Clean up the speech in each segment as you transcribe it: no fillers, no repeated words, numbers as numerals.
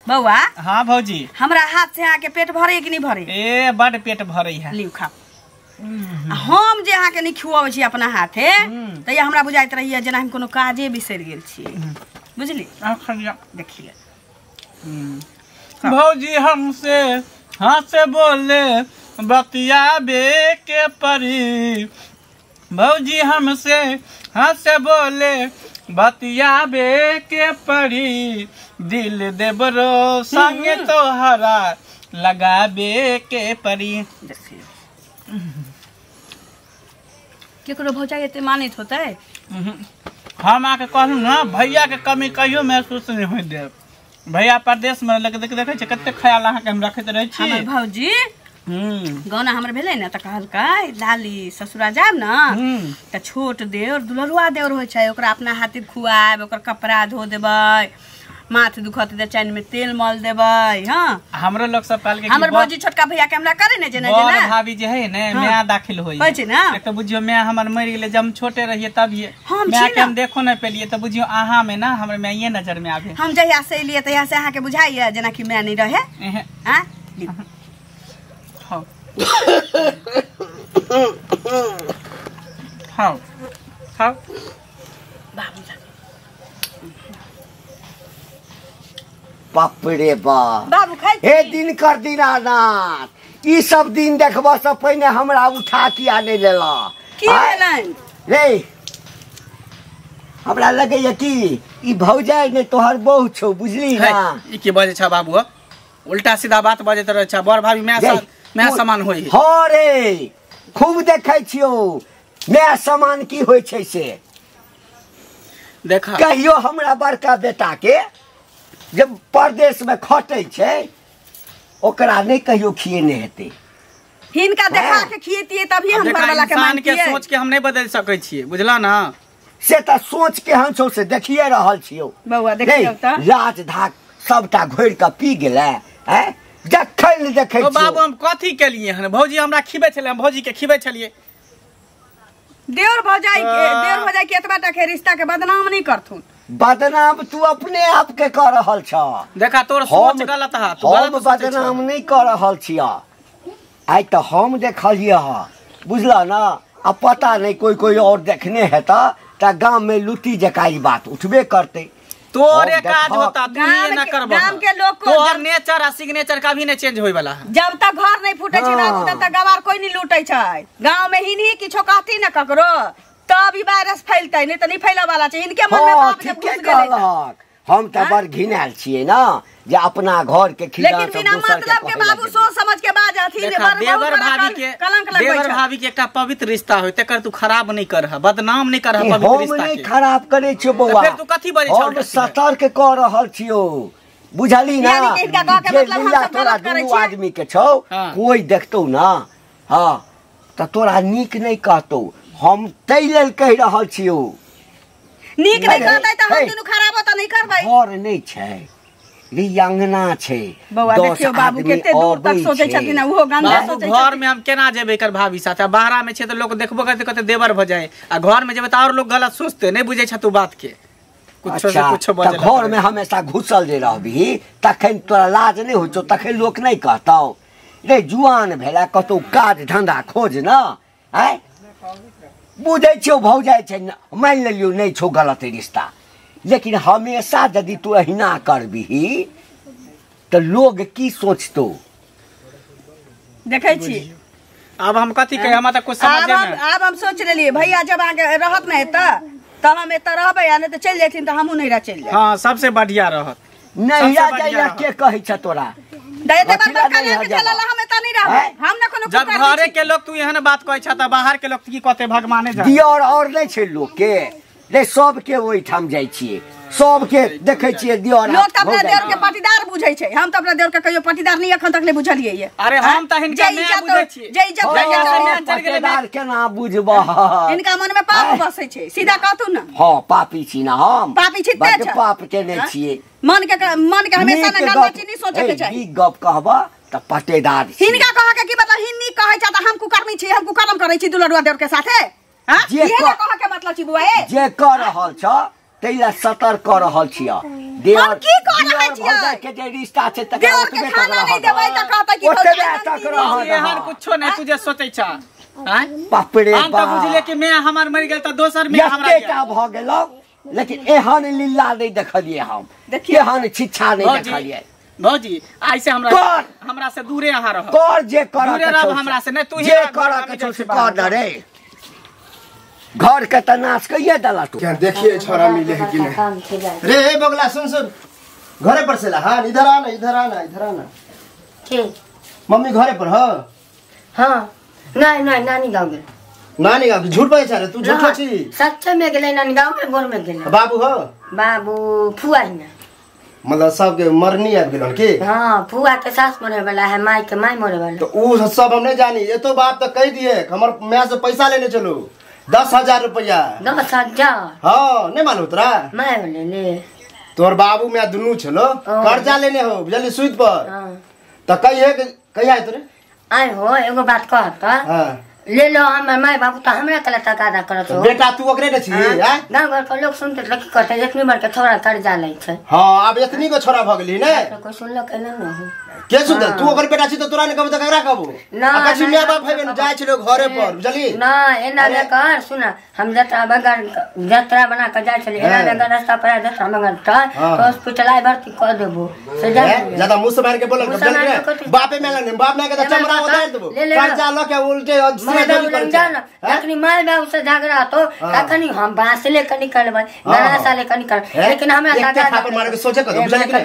बउआ। हाँ भौजी। हमरा हाथ से आके पेट भरे कि नहीं भरे? ए बड़ पेट भरे है। लिउ खा। हम जे आके नहीं खुआवे छी अपना हाथे त ये हमरा बुझाइत रहिए जेना हम कोनो काजे बिसर गेल छी। बुझली? देखिए भौजी हमसे हाथ से बोले बतियाबे के परी। भौजी हमसे हाथ से बोले बतियाबे के परी। दिल देबरो संगे तोहरा लगाबे के परी। केकरो भौजा एते मानित होते? हम आके कहलू ना भैया के कमी कहियो महसूस नहीं हो दे। भैया परदेश में देखे छे कते ख्याल अहाँ के हम रखत रहे छी। हमर भौजी गौना हमर भेले ना त कहलकै लाली ससुरा जाब ना त छोट देवर दुलरुआ देवर होय छै ओकरा अपना हाथे खुआब ओकर कपड़ा धो देबै माथ दुखत दे चैन में तेल मल देबै। हां हमरो लोग सब कहल के हमर भौजी छोटका भैया के हमरा करे ने जेना जेना बड़ भाभी जे है ने मैं दाखिल होई होय छै ना एक त बुझियो मैं हमर मर गेले जब हम छोटे रहिए तब ये मैं के हम देखो न पेलिए त बुझियो आहा में ना हमर मैं ये नजर में आवे। हम जहिया से लिए तहिया से आहा के बुझाइए जेना कि मैं नहीं रहे। हां हां हां बाबू बाप रे बाप बाबू खाई हे दिन कर दीनानाथ ई सब दिन देखबा से पहले हमरा उठा किया नहीं लेला की भेलन रे? हमरा लगे ये कि ई भौजाई ने तोहर बहु छौ बुझली ना। ई के बजे छ बाबू उल्टा सीधा बात बजत रहे छ। बड़ भाभी मैं समान होई। हां रे खूब देखै छियो मैं समान की होय छै से देखा कहियो हमरा बड़का बेटा के जब परदेश में खटे छै ओकरा नहीं कहियो खिएने हेते। हिनका देखा के खिएतिए तभी हम बड़वाला के मान के सोच के हम नहीं बदल सकै छिए बुझला ना। से त सोच के हम छौ से देखिए रहल छियो बउआ देखियो त लाज धाक सबटा घोर के पी गेलै। हैं देखै न देखै ओ बाबू हम कथी के लिए हन भौजी हमरा खिबै छले हम भौजी के खिबै छलिए। देवर भौजाई के एतबा टा के रिश्ता के बदनाम नहीं करथुन। बदनाम तू अपने आप के कर रहल छ। देखा तोर सोच गलत है तू गलत बदनाम नहीं कर रहल छिया। आई तो हम देखलिए ह बुझला ना अब पता नहीं कोई और देखने है त गांव में लुटी जकाई बात उठबे करते। तोरे काज होता तू ये ना करबा। गांव के लोग को तोहर नेचर आ सिग्नेचर कभी नहीं चेंज होय वाला है। जब तक घर नहीं फूटे छै ना तब तक गवार कोई नहीं लूटे छै। गांव में हिनही किछो कहती ना ककरो तब ई वायरस फैलतै नहीं त नहीं फैले वाला छै। इनके मन में पाप जब घुस गेलै हम त बड़ घिनाल छिए ना जे अपना घर के खिला लेकिन बिना मतलब के बाबू सोच समझ के बात आथी ने देवर भाभी के कलंक लगबै छै। देवर भाभी के एकटा पवित्र रिश्ता होय तकर तू खराब नहीं कर बदनाम नहीं कर पवित्र रिश्ता के। हम नहीं खराब करे छियो बौआ फिर तू कथी बजे छ? हम सतर्क क रहल छियो बुझली ना। यानी कि इनका कह के मतलब हम सब गलत करे छी। आदमी के छौ कोई देखतौ ना हां त तोरा नीक नहीं कहतौ। हम तै लेल कह रहल छियो नीक नहीं कहतै त हम दुनु खराब त नहीं करबै। घर नहीं छै रियांगना छै। बउआ देखियो बाबू केते दूर तक सोचे छथिन वो गंदा सोचे। घर में हम केना जेबे कर भाभी साथ बाहरा में छै त लोग देखबो करते कते देवर भ जाए आ घर में जेबे त और लोग गलत सोचते नहीं बुझे छ तू बात के कुछ से कुछ बजे। घर में हमेशा घुसल जे रहबी तखन तोरा लाज नहीं होचो तखन लोग नहीं कहतौ रे जुआन भेला कतौ काज धंधा खोज ना। हैं बुझे छियो भौजाई छै मान लेलियो नहीं छो गलत रिश्ता लेकिन हमेशा यदि तू अहिना करबी तो लोग की सोचतो देखै छी। अब हम कथी कहे हम त कुछ समझे ना। अब हम सोच लेलिए भैया जब आगे रहत नहीं त हम एत रहबै आ नहीं त चल जेथिन त हमहु नहीं रह चल जाए। हां सबसे बढ़िया रहत नहीं जा जाइला के कहै छ तोरा दैते बार कलिया के चलला हम एत नहीं रहबै। हम न कोनो जब घरे के लोग तू एहन बात कहै छ त बाहर के लोग की कहते भगवाने जाने। दियर और नहीं छै लोग के रे सब के ओई ठाम जाई छिए सब के देखै छिए दियर लोग त अपना देवर के पटीदार बुझै छै। हम त अपना देवर के कहियो पटीदार नहीं अखन तक ले बुझलिए ये। अरे हम त हिनका मैं बुझै छी जे इज्जत पटीदार केना बुझबा इनका मन में पाप बसै छै सीधा कहतु ना। हां पापी छी ना हम पापी छी ते छ पाप के नहीं छिए मन के हमेशा ना गलत चीज नहीं सोचे के चाहिए। ई गप कहबा त पटेदार हिनका कह के की मतलब हिन्नी कहै छ त हम कुकर्मी छी हम कुकर्म करै छी दुलरुआ देवर के साथे। हां जे ये ना कह के मतलब छी बुआ ए जे कर रहल छ तैला सतर्क कर रहल छियै हम की कर रहल छियै? भौजाई के जे रिश्ता छै तकरा देवर के खाना नहीं देबै त कहता कि तक रहल एहन कुछो नहीं तुझे सोचै छ हैं बाप रे हम तो बुझले कि मैं हमार मर गेल त दोसर में हमरा एकेटा भ गेलौ लेकिन एहन लीला नहीं देखलिए हम देखिए एहन शिक्षा नहीं देखलिए भौजी आई से हमरा से दूरे अहाँ रह कर जे कर दूरे रह हमरा से नहीं तू जे कर के छौ से कर रे घर के तनाश कहिए दला तू क्या देखिए छोरा मिले है कि नहीं रे बगला सुन सुन घरे पर से ला हाँ इधर आना इधर आना इधर आना ठीक मम्मी घरे पर हो हाँ नहीं नहीं नानी गाँव गेल नानी गाँव झूठ बोले छे रे तू झूठो छी सच्चे में गेले नानी गाँव में गोर में गेले बाबू हो बाबू फुआ ही ना मतलब सबके मरनी आबि गेलन की हाँ फुआ के सास मरे वाला है माई के माई मरे वाला तो उ सब हम नहीं जानी ये तो बाप तो कह दिए हमर मैं से पैसा लेने चलो 10,000 रुपया 10,000 हाँ नहीं मालूम तोरा मैं ले ले तोर बाबू मैं दुनू छलो कर्जा लेने हो बुझली सूद पर हाँ तो कहिया है तोरे आए हो एगो बात कहता हाँ ले लो हमर माई बाबू तो हमरा कला तकादा करत हो बेटा तू ओकरे ने छी हैं गाँव घर के लोग सुनते लकी कहते इतनी बार के थोड़ा कर्जा लै छै हाँ अब इतनी को छोरा भ गेली ने कोई सुनलक ना न हो के सुनते तू ओकर बेटा छी तो तोरा ने कहबो त ककरा कहबो ना, कछि ना, माय बाप है जाय छलो घरे पर बुझली ना एना ने कर सुना हम जतरा बना के जाय छली एना ने रास्ता पर जतरा मंगल त हॉस्पिटल आइ भर्ती कर देबो से जा ज्यादा मुंह से मार के बोलल बुझली बापे में लगे बाप में के त चमड़ा उतार देबो कर्जा ल के उल्टे बाबू लग जा ना अखनी माय बाबू से झगड़ा तो अखनी हम बांस ले के निकलबै गना साले के निकल लेकिन हमरा एक थापर मार के सोचे कर बुझली कि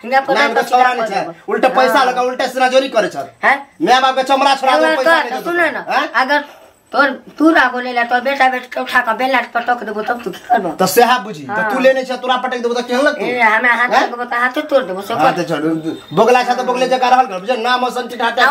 हिंगा पता छोरा ने छै उल्टा पैसा लगा उल्टा से जोरी करे छ हैं माय बाप के चमड़ा छोड़ा दे पैसा नहीं दे सुन ना अगर तोर तू रा बोलेला तो बेटा के उठा के बेला पटक देबो तब तू की करबो तो सेहा बुझी तो तू लेने छ तोरा पटक देबो त केहन लगतौ ए हमरा हाथ के बता हाथ तोड़ देबो से हां तो छोड़ बगला छ तो बगले जका रहल कर बुझ नाम संचित हाटा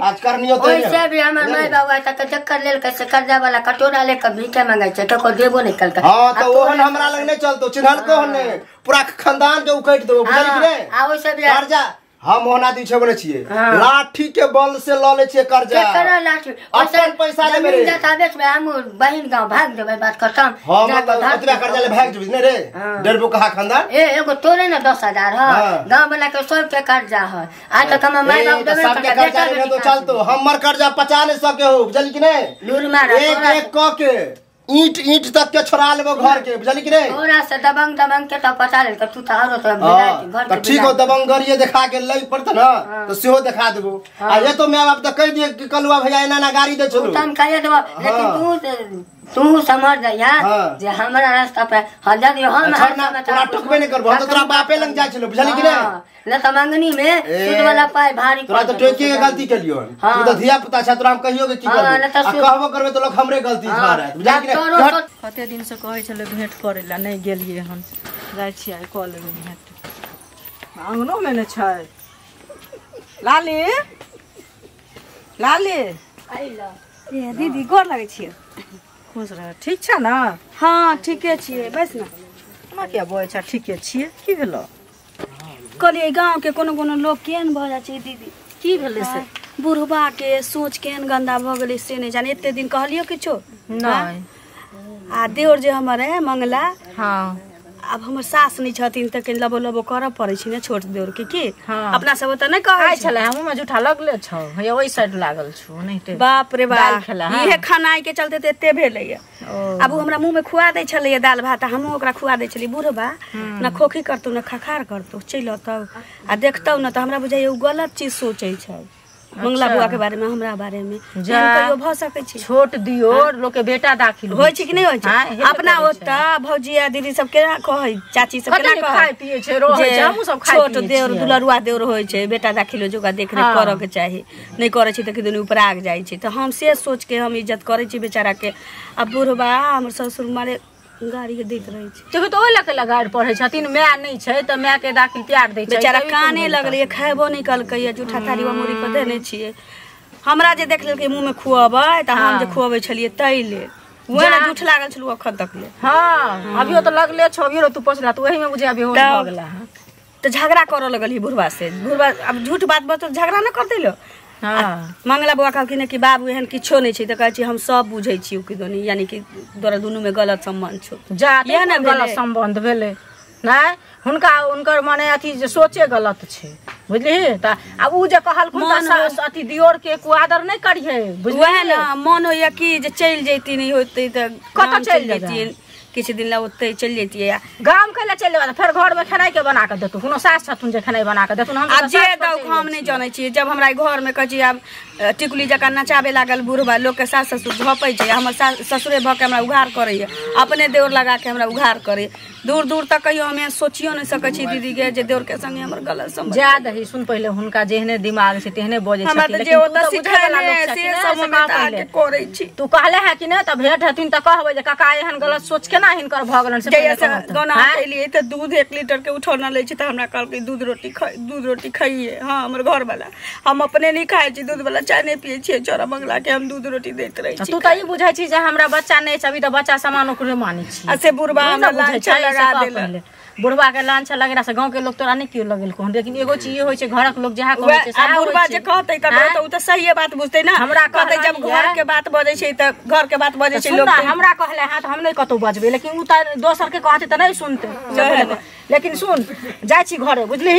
आज करनियो तो ओइसे भी हमर माय बाबू तक चक्कर लेल के से कर्जा वाला कटोरा ले के भीखे मांगे छै तो को देबो नहीं कल के हां तो ओहन हमरा लग नहीं चलतो चिन्हल को ने पूरा खानदान के उकट देबो बुझली कि रे आ ओइसे भी कर्जा हम मोहना दी छबने छिए लाठी के बल से ल ले छिए कर्जा केकरा लाठी अपन पैसा ले मेरे जता बेच में हम बहिन गांव भाग देबै बात खत्म हां मतलब ओतबा कर्जा ले भाग जबी ने रे डेढ़बो कहा खानदान ए एगो तोरे ना 10,000 ह गांव वाला के सब के कर्जा ह आज तक हम माय बाप देबे सब के कर्जा ले तो चलतो हमर कर्जा 50 नहीं सके हो बुझली कि नहीं लूर मार एक एक क के ईंट तक के छोड़ा लेबो घर के बुझली कि नहीं तोरा से दबंग के तो पचा ले तू त आरो तो घर के ठीक हो दबंग गरिए दिखा के लई पड़त ना तो सेहो दिखा देबो आ ये तो मैं बाप त कह दिए कि कलुआ भैया एना ना गाड़ी दे चलो तुम कह देबो लेकिन तू समझ जा जे हमरा रास्ता पे हजार दियो हम तोरा टकबे नहीं करबो तो तोरा बापे लंग जाय छलो बुझली कि नहीं न त मंगनी में सूद वाला पाए भारी तोरा तो टोकी के गलती के लियो तू तो धिया पुता छ तोरा हम कहियो के की करबो आ कहबो करबे तो लोग हमरे गलती ठहराय बुझली कि नहीं कते दिन से कहै छले भेंट करे ला नहीं गेलिए हम जाय छियै कॉल में भेंट आंगनो में ने छै लाली लाली आइला ए दीदी गोर लागै छियै खुश रह ठीक छ ना हाँ ठीके छियै बस ना हमरा क्या बोय छ ठीके छियै की भेलो कहलिए गांव के कोनो कोनो लोग केहन भ जा छै दीदी की भेलै से बुढ़बा के सोच केहन गंदा भ गेलै से नहीं जाने एते दिन कहलियो किछो नहीं आ देवर जे हमर है मंगला हाँ अब हमर सास नहीं छथिन त के लबो लबो करब पड़ै छै ने छोट देवर के की हाँ। अपना सब त नहीं कहै छले हमहु में झूठा लगले छ हे ओइ साइड लागल छु नहीं ते बाप रे बाप इहे खानाई के चलते त एते भेलै अब हमरा मुंह में खुआ दै छले दाल भात हमहु ओकरा खुआ दै छली बुढ़बा ना खोखी करतौ ना खखार करतौ चलतौ आ देखतौ ना त हमरा बुझाइ उ गलत चीज सोचै छै मंगला बुआ के बारे में हमरा बारे में कहियो भ सकै छै छोट दियो लोग के बेटा दाखिल होय छै कि नहीं होय छै अपना ओता भौजिया दीदी सब के कहै चाची सब के ना खाय पिए छै रहै छै हमहु सब खाय छोट देवर दुलरुआ देवर होय छै बेटा दाखिल जोगा देख रे करऽ के चाही नहीं करै छै त किदन ऊपर आग जाय छै त हम से सोच के हम इज्जत करै छी बेचारा के अब बुढ़बा हमर ससुर मारे गाड़ी के दैत रहे छै तो ओइ लके लगाड़ पढ़ै छथिन माय नहीं छै त माय के दाखिल प्यार दै छै बेचारा काने लगले खाइबो नहीं कलकै जूठा थारीवा मुड़ी पर देने छिए हमरा जे देख लेलकै मुंह में खुआबै त हम जे खुआबै छलिए तैले ओए ना झूठ लागल छलु अखन तक ले हां अभियो त लगले छ अभियो तू पछला त ओही में बुझे अभी हो गेला त झगड़ा करऽ लगल ही बुढ़वा से बुढ़वा अब झूठ बात बत झगड़ा न कर देलो हाँ मंगला बुआ कहलखिन कि बाबू एहन किछो नहीं छै, तऽ कहै छी हम सब बुझै छी कि दोनी, यानी कि तोरा दुनू में गलत संबंध छौ। जात इएह ने गलत भेलै। संबंध भेलै नहीं हुनका उनकर माने अथी जे सोचे गलत छै बुझली। त अब उ जे कहलखुन त अथी दियोर के को आदर नहीं करिए बुझली। वह ना मन होइए कि जे चलि जैती नहीं होते तऽ कतऽ चलि जैतियै, किछु दिन ला ओते चलि जैतियै। गाम कैले चलि जेबा फिर घर में खेनाई के बना के देतु, कोनो सास छथुन जे खेनाई बना के देतुन। हम आब जे दौ हम नहीं जानै छियै। जब हमरा घर में कहै छी आब टिकुली जकाँ नचाबे लागल बुढ़बा, लोग के सास ससुर झपै छै, हमर ससुरे भऽ के हमरा उघार करैए, अपने देवर लगा के हमरा उघार करे। दूर दूर तक कहियो हमें सोचियो नहीं सकै छी दीदी के जे देवर के संगे हमर गलत संबंध। जा दही सुन पहिले हुनका जेहने दिमाग से तेहने बजे छथिन, हमरा तऽ जे ओतऽ सिखाइले से सब हमे आके करै छी। तू कहले है कि नहीं त भेंट हथिन त कहबै जे काका एहन गलत सोच केना हिनकर भ गेलन से पहिले कहत। गाना खेलिए त दूध 1 लीटर के उठौना लै छी त हमरा कहलकै दूध रोटी खाइए। हाँ हमर घर वाला, हम अपने नहीं खाइ छी दूध वाला, चाय नहीं पिए छी, चोरा मंगला के हम दूध रोटी दैत रही छी। तू त ई बुझै छी जे हमरा बच्चा नहीं छै, अभी त बच्चा समान ओकरे मानै छी। आ से बुढ़बा हमरा लांछा लगा देले। बुढ़बा के लांछा लगेला से गांव के लोग तोरा नहीं क्यों लगेलको, लेकिन एगो चीज होय छै घरक लोग जहाँ कहै छै आ बुढ़बा जे कहतै ककरो त उ त सही बात बुझतै ना। हमरा कहतै जब घर के बात बजै छै त घर के बात बजै छै लोग। हमरा कहले हां त हम नहीं कतौ बजबे, लेकिन उ त दोसर के कहते त नहीं सुनते। लेकिन सुन जाय छी घरे बुझली,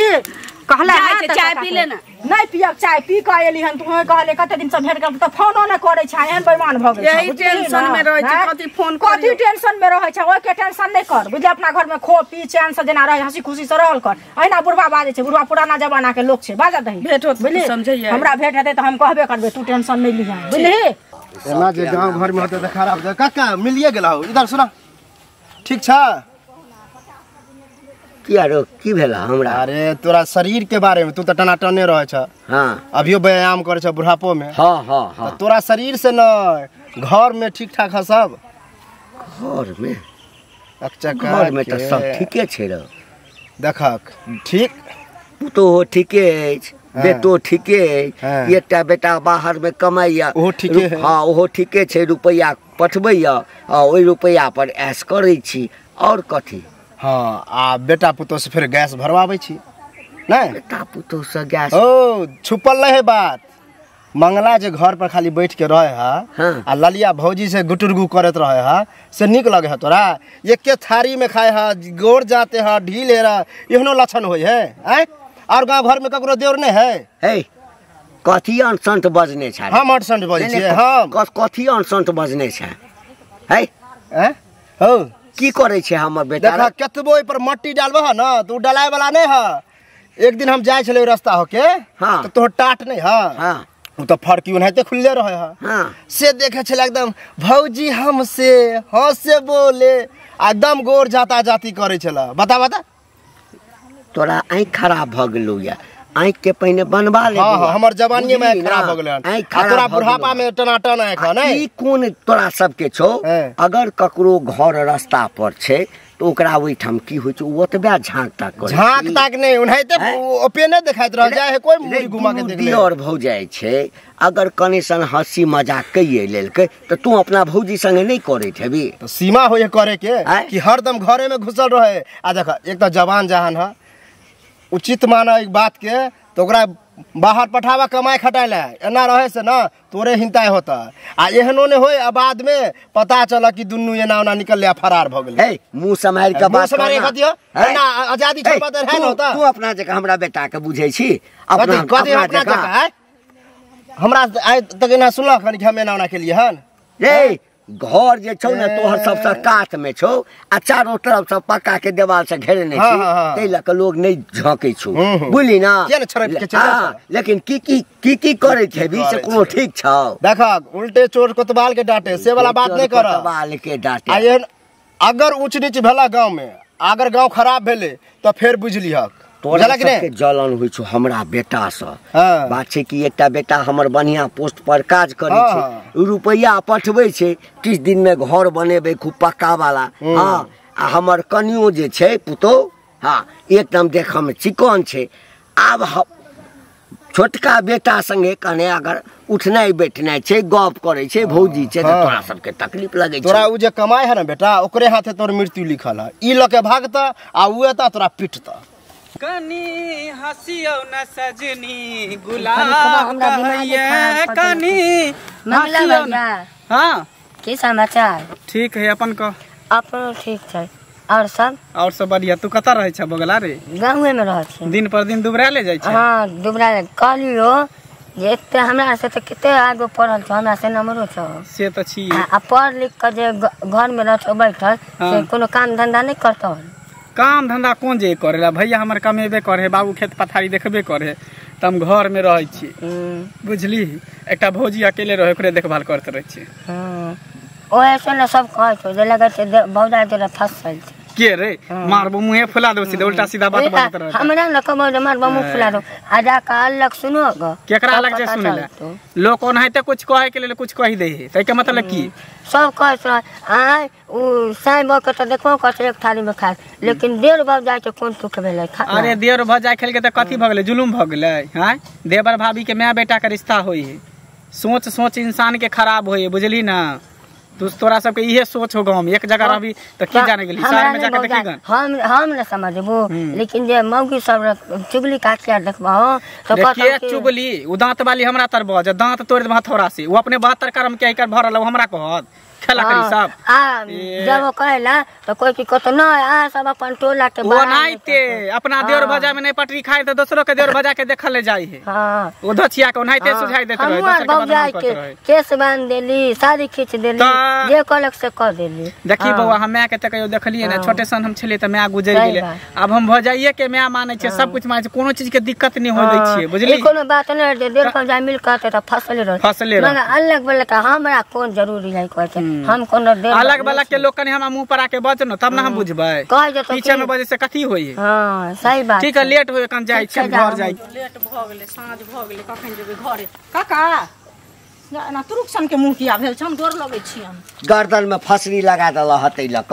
कहले है चाय पी ले ना। नहीं पियब चाय, पी के एली हन। तू कहले कते दिन से भेट कर त फोनो न करे छै, एहन बेईमान भ गेल छै। यही टेंशन में रहै छै, कथि फोन कथि टेंशन में रहै छै, ओइ के टेंशन नहीं कर बुझली। अपना घर में खो पी चैन से जेना रह, हंसी खुशी से रहल कर। अहिना बुढ़वा बाजे छै, बुढ़वा पुराना जमाना के लोग छै, बाजा दही भेट होत बुझली। समझैया हमरा भेट हेतै त हम कहबे करबे, तू टेंशन नहीं लिहा बुझली। एना जे गांव घर में होते त खराब। काका मिलिए गेला हो, इधर सुना ठीक छ। किया रो की भेला हमरा? अरे तोरा शरीर के बारे में तू त टनाटने रहे छ। हाँ अभियो व्यायाम करे छ बुढ़ापो में। हाँ हाँ हाँ। तो तोरा शरीर से न घर में ठीक ठाक है सब? घर में अच्छा घर में तो सब ठीके छै रो। देखक ठीक पुतो ठीके अछि, बेटो ठीके अछि, एकटा बेटा बाहर में कमाइया ओहो ठीके है। हाँ ओहो ठीके छै, रुपैया पठबैया आ ओइ रुपैया पर ऐश करै छी और कथी। हाँ आ बेटा पुतो से फिर गैस भरवाबै छी नहीं? बेटा पुतो से गैस ओ छुपल नहीं है बात। मंगला जे घर पर खाली बैठ के रहे है हाँ। आ ललिया भौजी से गुटुरगु करत रहे है, से निक लगे है तोरा? एके थारी में खाए है, गोड़ जाते है, ढील है, एहनो लक्षण होय है हैं? और गांव घर में ककरो देवर नहीं है? हे कथी अनसंत बजने छै? हम अनसंत बजै छियै हम? कथी अनसंत बजने छै? हे हैं हो की करे छै हमर बेटा? देखा केतबो ओइ पर मट्टी डालबह न तो उ डलाय वाला नहीं है। एक दिन हम जाय छले रास्ता होके हाँ। तो तोहर टाट नहीं है हाँ उ तो फड़की उन्हें खुलले रहे है। हाँ से देखे छले एकदम भौजी हमसे हंसे बोले, एकदम गोर जाता जाती करे छला। बता बता तोरा आँख खराब भ गेलौ या? आँख के पहिने बनवा ले। हाँ हाँ हमर जवानी में खराब हो गेलै। आ तोरा बुढ़ापा में टनाटन आँख है नहीं? ई कोन तोरा सबके छौ? हैं। अगर ककरो घर रास्ता पर छै तो ओकरा ओइठाम की होइ छै, ओतबे झाँक ताक करे। झाँक ताक नहीं उन्हें ओपेने देखाइत रह जाए है, कोई मुड़ी घुमा के देख ले। और भौ जाय छै, अगर कने सन हंसी मजाक कइए लेलकै तो तू अपना भौजी संगे नहीं करैत हेबी? तो सीमा होय करे के हैं? कि हरदम घरे में घुसल रहे। आ देख एक तो जवान जहान है, उचित माना एक बात के तो ओकरा बाहर पठावा कमाई खटाई ला, एना रहे से ना तोरे हिंताय होता। आ एहनो ने होय बाद में पता चला कि दुन्नु एना ओना निकल लिया फरार भ गेल। हे मुंह समार के बात कर दियो ना, आजादी छपा दे है न होता। तू अपना जगह हमरा बेटा के बुझै छी? अपना जगह है हमरा आइ तक एना सुनलक हन कि हम एना ओना के लिए हन? रे घर जे छौ ने तोहर सबसे कात में छौ आ चारों तरफ से पक्का के देवाल से घेरने हाँ, छी, हाँ, हाँ। तै लक लोग नहीं झोंकै छौ बुझली ना? किया ने छरप के चले हाँ, लेकिन की करे छेबी से कोनो ठीक छौ? देखा उल्टे चोर कोतवाल के डांटे से वाला बात नहीं कर। कोतवाल के डांटे अगर ऊंच नीच भेला गांव में, अगर गांव खराब भेले तो फिर बुझलिहक तोरा सबके जलन होइ छौ हमरा बेटा से। हाँ। बात छै कि एकटा बेटा हमर बढ़िया पोस्ट पर काज करे हाँ। छै, रुपैया पठबै छै, किछ दिन में घर बनेबै खूब पक्का वाला। हाँ आ हमर कनियो जे छै पुतो, हाँ एकदम देखऽ में चिकन छै। आब छोटका बेटा संगे कने अगर उठनाइ बैठनाइ छै, गप करे छै, भौजी छै, तो तोरा सबके तकलीफ लगे छै। तोरा उ जे कमाई है ना बेटा, ओकरे हाथे तोर मृत्यु लिखल है। ई लके भागता आ उ एता तोरा पीटता। कनी हंसियो न सजनी गुलाब कहिए कनी मंगला हंसियो न। भैया हाँ की समाचार? ठीक है अपन कह। अपनो ठीक छै और सब बढ़िया। तू कतऽ रहे छ बगला रे? गाँवे में रह छी। दिन पर दिन दुबरा ले जाय छै? हाँ दुबरा कहलियो जे एते हमरा से तो कते आगे पढ़ल छ, हमरा से नंबरो छ से तो छी। आ पढ़ लिख कर जे घर में रह बैठल से कोनो काम धंधा नहीं करता। काम धंधा कौन जे करेला भैया? हमर कमेबे करे, बाबू खेत पथारी देखबे करे, त हम घर में रहे छी बुझली। एकटा भौजी अकेले रहे, ओकरे देखभाल करते रहे छी। ओहे से न सब कहे छो जे लगे छै भौजा तोरा फसल छै के रे मारबो मुंहे फुला दो सीधे उल्टा सीधा बात बात रहे। हमरा न कमो जे मारबो मुंह फुला दो आजा का अलग सुनो ग केकरा अलग जे सुनेला लोग ओनाहिते कुछ कहे के लेल कुछ कहि दे है, तै के मतलब की? सब कहे छ आय उ साईं बक त देखो कछ एक थाली में खा, लेकिन देर भग जाय छै कोन सुख भेलै खा। अरे देर भ जाय खेल के त कथी भ गेलै? जुलुम भ गेलै। हां देवर भाभी के माय बेटा के रिश्ता होई है। सोच सोच इंसान के खराब होई है बुझली ना। तोरा सबके इहे सोच हो गाँव में एक जगह रही तो की जाने गेली शहर में जाके देखी गन। हम न समझबो, लेकिन जे मौगी सब चुगली काटिया देखबो तो के चुगली उ दांत वाली हमरा तरबो जे दांत तोड़ दे हथौड़ा से। वो अपने 72 कर्म के कर भरल हमरा कहत खेला करी सब जब वो कहला तो कोई की कहतो न आ सब अपन टोला के वो नाइते अपना देवर भजा में नहीं पटरी खाए तो दूसरों के देवर भजा के देखल ले जाई है। हां वो दछिया के नाइते सुझाई देत रहे, दूसर के बदनाम करत रहे। केस बांध देली, साड़ी खींच देली, जे कहलक से कह देली। देखी बउआ हम माय के त कहियो देखलिए ना, छोटे सन हम छले त माय गुजर गेले। अब हम भजाइए के माय माने छे, सब कुछ माने छे, कोनो चीज के दिक्कत नहीं होय दै छिए बुझली। कोनो बात नहीं दे देर पर जा मिल कहते त फसले रह मगर अलग बले का हमरा कोन जरूरी है कहते हम कोनो देर अलग वाला के लोग कनी हमरा मुंह पर आके बजनो तब ना हम बुझबै। कह जे पीछे में बजे से कथी होई? हां सही बात। ठीक है लेट होय कन जाय छै घर जाय। लेट भ गेले, साँझ भ गेले, कखन जेबै घरे? काका ना तुरुकसन के मुंह किया भेल छन? डर लगै छी हम। गर्दन में फसरी लगा देल हतै लक।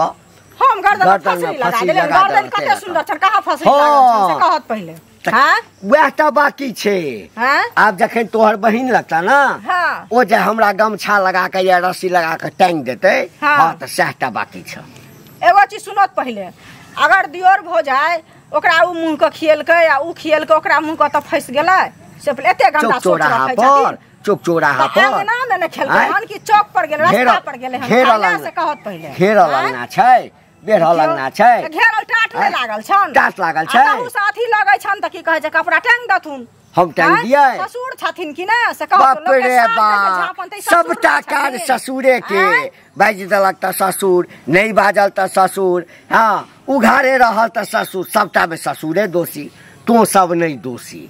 हम गर्दन में फसरी लगा देले। गर्दन कते सुंदर छन, कहाँ फसरी लागल छन से कहत पहिले। हां वह त बाकी छे। हां आब जखन तोहर बहिन लगता ना हां ओ जे हमरा गमछा लगा के या रस्सी लगा के टांग देते हां त सहटा बाकी छ। एगो चीज सुनत पहिले, अगर दियोर भ जाय ओकरा उ मुंह के खियल के या उ खियल के ओकरा मुंह के त फंस गेलै से एते गंदा सोच रखै छथि। चौक चौराहा पर ना ने खेलकै हन कि चौक पर गेल, रास्ता पर गेलै हन खाइला से कहत पहिले। घेर लगना छै, बेढ़ लगना छै, घेरल टाट में लागल छन, टाट लागल छै, ताहू साथी लगै छन त की कहै छै कपड़ा टांग दथुन। हम टांग दियै? ससुर छथिन कि ना से कहत बाप रे बाप सबटा काज ससुरे के बाज देलक त ससुर, नहीं बाजल त ससुर, हां उघारे रहल त ससुर, सबटा में ससुरे दोषी, तो सब नहीं दोषी।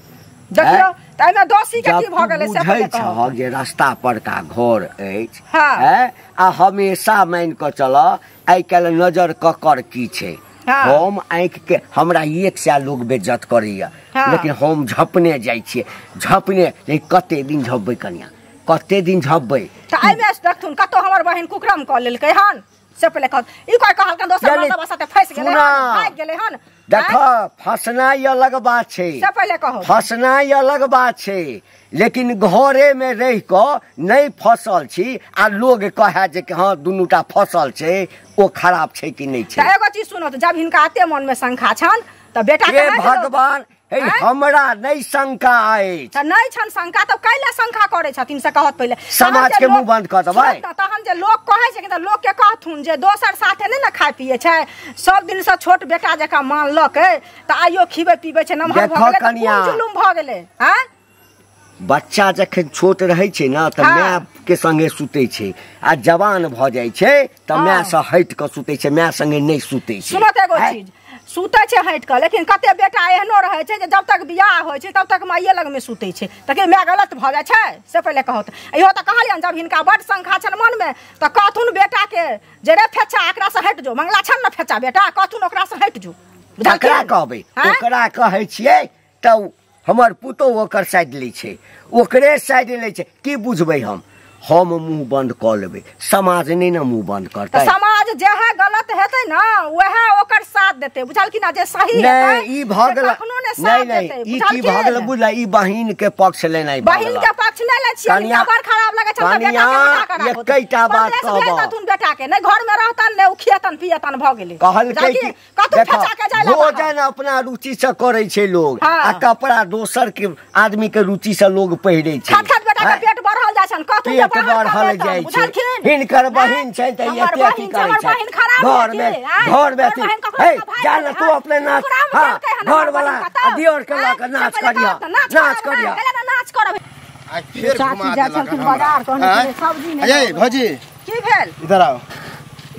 देखियो ताइमे दोषी के की भ गेलै से बुझै छ जे रास्ता पर का घर अछि हां आ हमेशा मान के चल आइ काल्हि नजर ककर की छै। हम आँख के हमरा 100 लोग बेइज्जत करैया लेकिन हम झपने जाइ छियै, झपने कते दिन झपबै कन्या, कते दिन झपबै। त आइमे देखथुन कतो हमर बहिन कुकरम क लेलकै हन से पहिले कह ई कोइ कहल के दोसर मर्दवा साथे फंस गेलै हन, भाग गेलै हन। देख फसना अलग बात छै, से पहिले कहो फसना अलग बात छै, लेकिन घरे में रह के नहीं फसल छी आ लोग कहे जे कि हाँ दुनूटा फसल छै ओ खराब छै कि नहीं छै। एगो चीज सुनो त जब हिनका एते मन में शंका छन त बेटा के भगवान हमरा नहीं शंका अछि त नहीं छन शंका त कैला शंका करे छथिन से कहत पहिले। समाज के मुंह बंद कर देबै तहन जे लोग कहे छै कि लोग के कहथुन जे दोसर साथे नहीं ना खाय पिए छै, सब दिन से छोट बेटा जका मान लके त आइयो खिबे पीबे छै, नमहर भ गेलै जुलुम भ गेलै। हां बच्चा जखन छोट रहे छै ना त माय के संगे सुते छै आ जवान भ जाय छै त माय से हट के सुते छै, माय संगे नहीं सुते छै। सुनो त एगो चीज सुते छै हट के, लेकिन कते बेटा एहनो रहे छै जे जब तक बियाह होय छै तब तक माइये लग में सुते छै त के माय गलत भ जाय छै से पहिले कहत। इहो त कहलियन जब हिनका बड शंका छन मन में त कहथुन बेटा के जे रे फेचा एकरा से हट जो, मंगला छन न फेचा बेटा कहथुन ओकरा से हट जो। ओकरा कहबै ओकरा कहै छियै त हमर पुतो ओकर साइड लै छै, ओकरे साइड लै छै। की बुझबै हम मुंह बंद कर लेबे, समाज नहीं ना मुंह बंद करता। समाज जह गलत हेतै ना वह ओकर साथ देते, बुझल कि ना, जे सही नहीं ई भगल नहीं ई की भगल बुझला, ई बहिन के पक्ष लेना, बहिन के पक्ष नहीं ले छियै, खबर खराब लगे छ बेटा के ये कईटा बात कहबो तुम बेटा के नहीं घर में रहतन ने खेतन पियतन भ गेलै, कहल के कतौ फचा के जाय भोजन अपना रुचि से करे छै लोग, आ कपड़ा दोसर के आदमी के रुचि से लोग पहिरे छै। खत बेटा के पेट बढ़ल जाय छन, कतौ पेट बढ़ल जाय छै, हिनकर बहिन छै त एते अथी करे छै घर में हे जान तू अपने नाच, हां घर वाला दियोर के ला के नाच करिया, नाच करिया, नाच करब। आ फिर घुमा देलक बाजार कहने सब्जी नहीं। अजय भौजी की भेल? इधर आओ,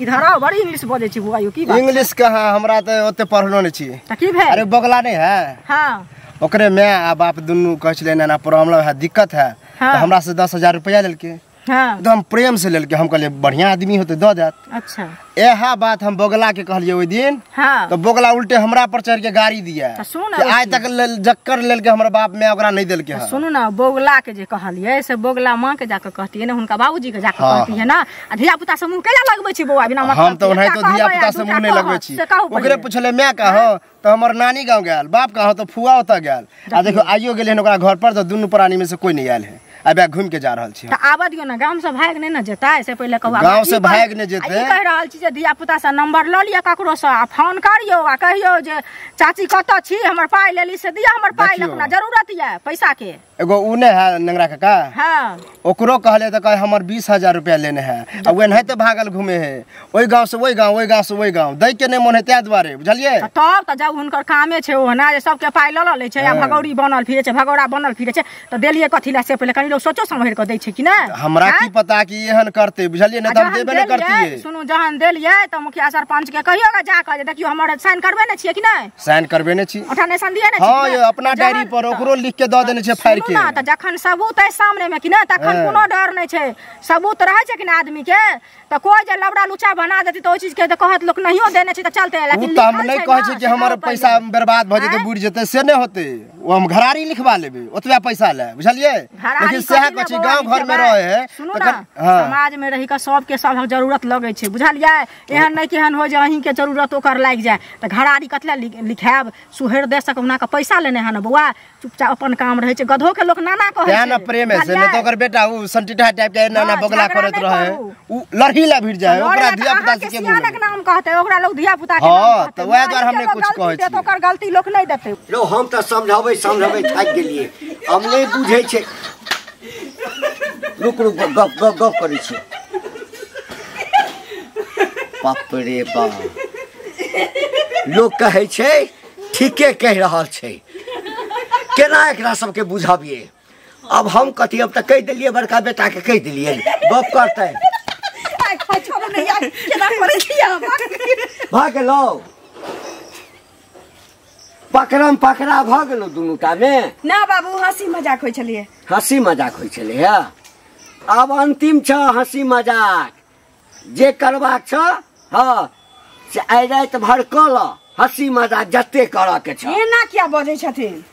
इधर आओ, बड़ी इंग्लिश बोले छी बुआ, यो की बात? इंग्लिश कहाँ, हमरा तो ओते पढ़लो नहीं छी। त की भेल? अरे बगला नहीं है, हाँ ओकरे मैं आ बाप दुनू कह छले ना प्रॉब्लम है, दिक्कत है, तो हमरा से 10,000 रुपया लेलके, हाँ एकदम प्रेम से लेलके, हम कहलिए बढ़िया आदमी होते दो देत। अच्छा यह बात हम बोगला के कहलिए ओइ दिन, हाँ तो बोगला उल्टे हमरा पर चढ़ के गाड़ी दिया, सुन आज तक जक्कर लेलके हमर बाप में ओकरा नहीं देलके है। सुनू ना, बोगला के जे कहलिए से बोगला माँ के जाकर कहतिए ना, हुनका बाबूजी के जाकर कहती है ना, धिया पुता से मुंह केला लगबे छी बौआ बिना मतलब हम तो उन्हें तो धिया पुता से मुंह नहीं लगबे छी। ओकरे पूछले मैं कहो तो हमर नानी गांव गेल, बाप कहो तो फुआ ओता गेल, आ देखो आइयो गेले ओकरा घर पर, तो दुनू प्राणी में से कोई नहीं आयल है, अब घूम के जा रहल छी। त आबा दियो ना, गांव से भाग नहीं ना जेता, से पहले कहवा गांव से भाग नहीं जेते, कह रहल छी जे धिया पुता से नंबर ल लिया ककरो से, आ फोन करियो आ कहियो जे चाची कत छी, हमर पाई लेली से दिया, हमर पाई लखना जरूरत है पैसा के। एगो उने है नंगरा काका, हां ओकरो कहले तो कहे हमर 20,000 रुपया लेने है, आ वे नहीं तो भागल घूमे है, ओई गांव से ओई गांव, ओई गांव से ओई गांव, दै के नहीं मन है त्या द्वारे, बुझलिए? तब त जब हुनकर कामे छे ओहना जे सबके पाई ल ले छे, आ भगौरी बनल फिरे छे, भगौरा बनल फिरे छे, त देलिए कथि ला, से पहले कनी लोग सोचो समझ के दै छे कि ना। हमरा की पता कि एहन करते, बुझलिए? नहीं तो हम देबे नहीं करती। सुनु जहां देलिए त मुखिया सरपंच के कहियोगा जाकर जे देखियो हमर साइन करबे नै छिए कि नै? साइन करबे नै छी, ओठा नै सन दिए नै छी। हां ये अपना डायरी पर ओकरो लिख के द देने छे फाइल के। ना त जखन सबूत है सामने में कि ना, तखन कोनो डर नै छे, सबूत रहे छे कि ना आदमी के, त कोई जे लबड़ा लुचा बना देती त ओ चीज के त कहत लोग नहियो देने छे त चलते, लेकिन त हम नहीं कहे छे कि हमर पैसा बर्बाद भ जेते, बुड़ जेते, से नै होते, वो हम घरारी लिखवा लेबे, ओतबे पैसा ले, बुझलिए? लेकिन सेहा कछि गांव घर में रहे है, सुनु ना, समाज में रही का सब के सब जरूरत लगे छे, बुझलिए? एहन नै कि एहन हो जे अहीं के जरूरत ओकर लाग जाए, त घरारी कतले लिखाब, सुहेर दे सकौना का पैसा लेने है ना बउआ, चुपचाप अपन काम रहे छे, गधो के लोग नाना कहे छे, ना प्रेम है से, नै तो ओकर बेटा उ संटिठा टाइप के नाना बगला करत रहे, उ लड़ही ला भिड़ जाए, ओकरा धिया पुता से के सियाना के नाम कहते, ओकरा लोग धिया पुता के नाम हां, त वह द्वार हमने कुछ कहे छी, तो ओकर गलती लोग नै देते। लो हम त समझाबै थाक गेलिए, हम नहीं बुझे छे, रुक रुक गप करै छी। बाप रे बाप, लोग कहे छे ठीके कह रहल छे, केना एकरा सबके बुझाबिए? अब हम कथी, अब तक कह दिलिए, बड़का बेटा के कह दिलिए, गप करते भाग गेलो, पकड़म पकड़ा भ गेलो दुनूटा में ना बाबू, हंसी मजाक होय छलिए, हंसी मजाक होय छले है। अब अंतिम छ हंसी मजाक, जे करबाक छ हाँ से आइ रात भर कल, हंसी मजाक जते करऽ के छ। एना किया बजै छथिन?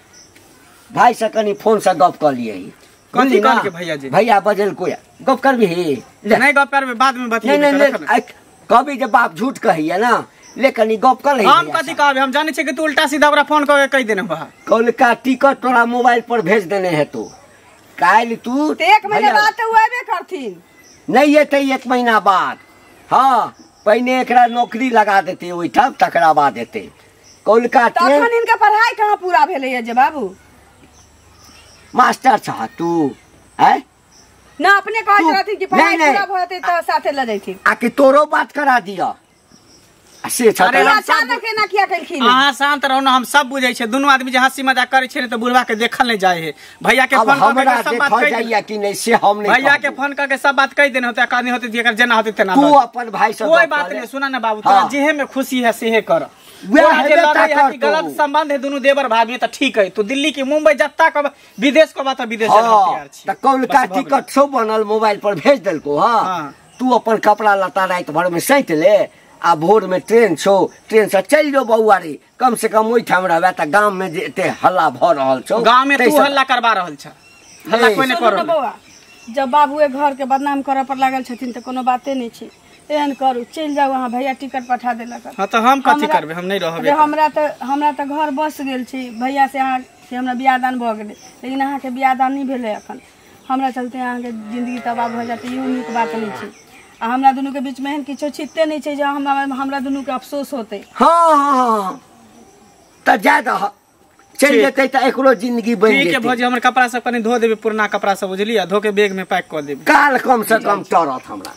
भाई से कनी फोन से गप कर लिए, कथी कहल के भैया जी? भैया बजल कोया, गप करबी? नहीं गप करबे, बाद में बतियेबे। नहीं कभी जब बाप झूठ कहिए ना, ले कनी गप कर ले। हम कथी कहबे, हम जाने छे कि तू उल्टा सीधा ओकरा फोन करके कह देने बा, कल का टिकट तोरा मोबाइल पर भेज देने है, तो काल तू 1 महीना बाद तो आबे करथिन, नहीं एते 1 महीना बाद, हाँ पहले एकरा नौकरी लगा देते ओइठाम, तकरा बाद एते। कल का तखन इनका पढ़ाई कहाँ पूरा भेले है जे बाबू? मास्टर छ तू है ना, अपने कहत रहथिन कि पढ़ाई पूरा होते त साथे ल जैथिन, आ कि तोरो बात करा दिया से छ। अरे अचानक एना किया कलखिन? हां शांत रहो ना, हम सब बुझै छे, दुनू आदमी जे हंसी मजाक करे छे त बुढ़वा के देखल नहीं जाए है। भैया के फोन करके सब बात कह जाइए कि नहीं से हम नहीं, भैया के फोन करके सब बात कह देने होते, कहानी होते जेकर जेना होते तेना। तू अपन भाई से कोई बात नहीं, सुना ना बाबू, तोरा जेहे में खुशी है सेहे कर, गलत संबंध है दोनों देवर भाभी तो ठीक है, तो दिल्ली की मुंबई जत्ता का विदेश को बात विदेश कौन का टिकट छो बनल मोबाइल पर भेज देलको। हाँ तू अपन कपड़ा लता रात भर में सैत ले, आ भोर में ट्रेन छो, ट्रेन से चल जो बउआ रे, कम से कम ओई ठाम रहबे त गांव में जे एते हल्ला भ रहल छो, गांव में तू हल्ला करबा रहल छ, हल्ला कोई नहीं कर रहल। जब बाबुए घर के बदनाम करे पर लागल छथिन तो कोनो बाते नहीं छै। एहन करू चल जाओ वहाँ भैया टिकट पठा देलक। हाँ तो हम कथी करबे, हम नहीं रहबे। हमरा तो घर बस गेल छी भैया से, अहाँ से हमरा बियाह दान भ गेलै, लेकिन अहाँ के बियाह दान नहीं भेलै अखन। हमरा चलते अहाँ के जिंदगी तबाह भ जाते, ई नीक बात नहीं छै। आ हमरा दुनू के बीच में एहन किछो छिते नहीं छै जे हमरा दुनू के अफसोस होते। हाँ हाँ त ज्यादा चल जेतै त एकरो जिंदगी बन जेतै। ठीक है भौजी, हमर कपड़ा सब कनी धो देबे, पुरना कपड़ा सब बुझलिए, धो के बैग में पैक कर देबे। काल कम से कम टरत हमरा।